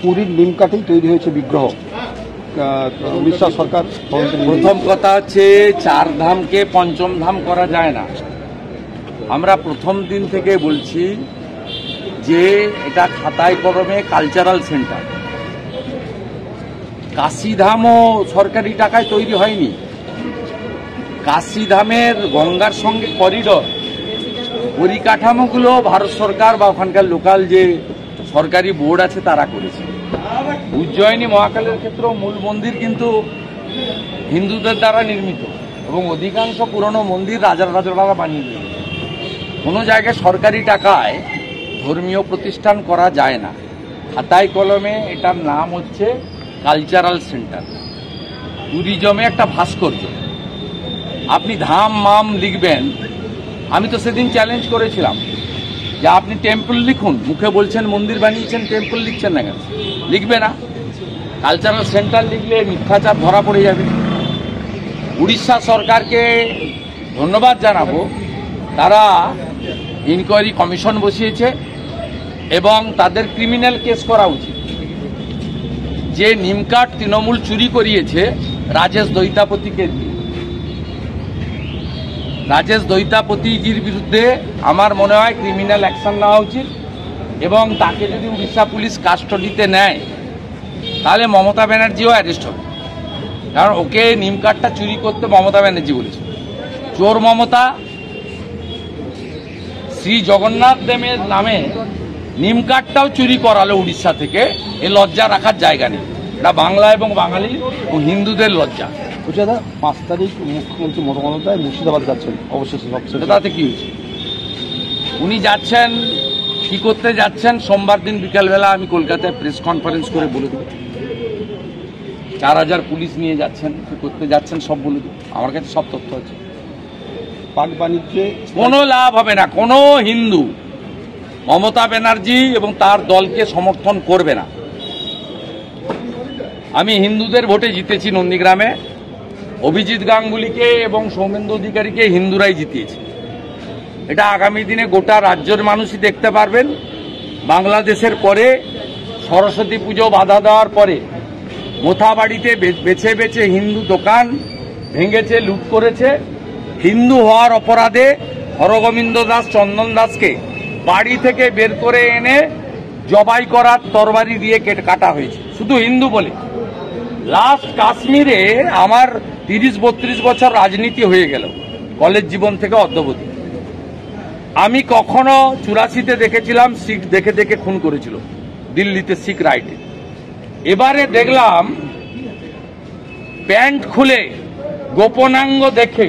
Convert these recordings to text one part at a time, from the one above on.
পুরীর নিমকাঠেই তৈরি হয়েছে বিগ্রহ। উড়িষ্যা সরকার প্রথম কথা হচ্ছে চার ধামকে পঞ্চম ধাম করা যায় না। আমরা প্রথম দিন থেকে বলছি যে এটা খাতায় কলমে কালচারাল সেন্টার। কাশীধামও সরকারি টাকায় তৈরি হয়নি। কাশীধামের গঙ্গার সঙ্গে করিডর পরিকাঠামোগুলো ভারত সরকার বা ওখানকার লোকাল যে সরকারি বোর্ড আছে তারা করেছে। উজ্জয়িনী মহাকালের ক্ষেত্রেও মূল মন্দির কিন্তু হিন্দুদের দ্বারা নির্মিত এবং অধিকাংশ পুরনো মন্দির রাজারা বানিয়ে দিয়েছে। কোনো জায়গায় সরকারি টাকায় ধর্মীয় প্রতিষ্ঠান করা যায় না। খাতায় কলমে এটার নাম হচ্ছে কালচারাল সেন্টার, ট্যুরিজমে একটা ভাস্কর্য। আপনি ধাম মাম লিখবেন, আমি তো সেদিন চ্যালেঞ্জ করেছিলাম যে আপনি টেম্পল লিখুন, মুখে বলছেন মন্দির বানিয়েছেন, টেম্পল লিখছেন না কেন? লিখবে না। কালচারাল সেন্টার লিখলে মিথ্যাচার ধরা পড়ে যাবে। উড়িষ্যা সরকারকে ধন্যবাদ জানাবো, তারা ইনকোয়ারি কমিশন বসিয়েছে এবং তাদের ক্রিমিনাল কেস করা উচিত। যে নিমকাঠ তৃণমূল চুরি করিয়েছে রাজেশ দৈতাপতিকে দিয়ে, রাজেশ দৈতাপতিজির বিরুদ্ধে আমার মনে হয় ক্রিমিনাল অ্যাকশন নেওয়া উচিত এবং তাকে যদি উড়িষ্যা পুলিশ কাস্টডিতে নেয় তাহলে মমতা ব্যানার্জিও অ্যারেস্ট হবে। কারণ ওকে নিমকাঠটা চুরি করতে মমতা ব্যানার্জি বলেছে। চোর মমতা শ্রী জগন্নাথ দেবের নামে নিমকাঠটাও চুরি করালো উড়িষ্যা থেকে। এ লজ্জা রাখার জায়গা নেই। এটা বাংলা এবং বাঙালি ও হিন্দুদের লজ্জা। দাদা 5 তারিখ মুখ্যমন্ত্রী মমতা বন্দ্যোপাধ্যায় মুর্শিদাবাদ যাচ্ছেন, অবশেষে তাতে কি হয়েছে? উনি যাচ্ছেন, কি করতে যাচ্ছেন সোমবার দিন বিকালবেলা আমি কলকাতায় প্রেস কনফারেন্স করে বলে দেবো। 4000 পুলিশ নিয়ে যাচ্ছেন, কি করতে যাচ্ছেন সব বলে দেবো। আমার কাছে সব তথ্য আছে। পাট বাণিজ্যে কোনো লাভ হবে না। কোনো হিন্দু মমতা ব্যানার্জি এবং তার দলকে সমর্থন করবে না। আমি হিন্দুদের ভোটে জিতেছি নন্দীগ্রামে। অভিজিৎ গাঙ্গুলিকে এবং সৌমেন্দু অধিকারীকে হিন্দুরাই জিতিয়েছে। এটা আগামী দিনে গোটা রাজ্যের মানুষই দেখতে পারবেন। বাংলাদেশের পরে সরস্বতী পুজো বাধা দেওয়ার পরে মোথাবাড়িতে বেছে বেছে হিন্দু দোকান ভেঙেছে, লুট করেছে। হিন্দু হওয়ার অপরাধে হরগোবিন্দ দাস, চন্দন দাসকে বাড়ি থেকে বের করে এনে জবাই করার তরবারি দিয়ে কাটা হয়েছে, শুধু হিন্দু বলে। লাস্ট কাশ্মীরে আমার 30-32 বছর রাজনীতি হয়ে গেল, কলেজ জীবন থেকে অদ্যাবধি। আমি কখনো 84-তে দেখেছিলাম শিখ দেখে দেখে খুন করেছিল দিল্লিতে, শিখ রাইটে। এবারে দেখলাম প্যান্ট খুলে গোপনাঙ্গ দেখে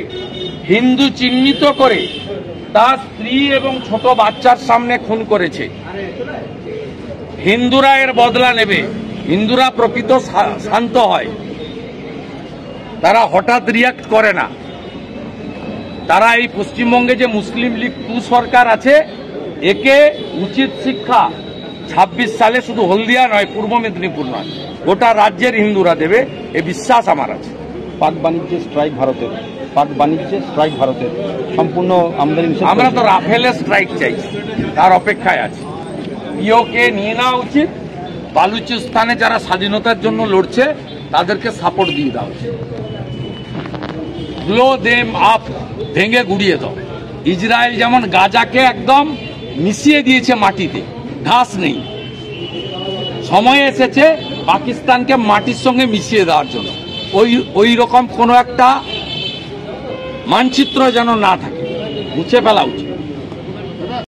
হিন্দু চিহ্নিত করে তার স্ত্রী এবং ছোট বাচ্চার সামনে খুন করেছে। হিন্দুরা এর বদলা নেবে। হিন্দুরা প্রকৃত শান্ত হয়, তারা হঠাৎ রিয়াক্ট করে না। তারা এই পশ্চিমবঙ্গে যে মুসলিম লীগ 2 সরকার আছে, একে উচিত শিক্ষা 26 সালে শুধু হলদিয়া নয়, পূর্ব মেদিনীপুর নয়, গোটা রাজ্যের হিন্দুরা দেবে, এ বিশ্বাস আমার আছে। পাট বাণিজ্যে স্ট্রাইক ভারতের, পাট বাণিজ্যে স্ট্রাইক ভারতের, সম্পূর্ণ আমদানি। আমরা তো রাফেলের স্ট্রাইক চাইছি, তার অপেক্ষায় আছি। ইওকে নিয়ে নেওয়া উচিত। বালুচিস্তানে যারা স্বাধীনতার জন্য লড়ছে তাদেরকে সাপোর্ট দিয়ে দেওয়া উচিত। ব্লো দেম আপ, ভেঙে গুড়িয়ে দাও। ইসরায়েল যেমন গাজাকে একদম মিশিয়ে দিয়েছে মাটিতে, ঘাস নেই। সময় এসেছে পাকিস্তানকে মাটির সঙ্গে মিশিয়ে দেওয়ার জন্য। ওই রকম কোনো একটা মানচিত্র যেন না থাকে, মুছে ফেলা উচিত।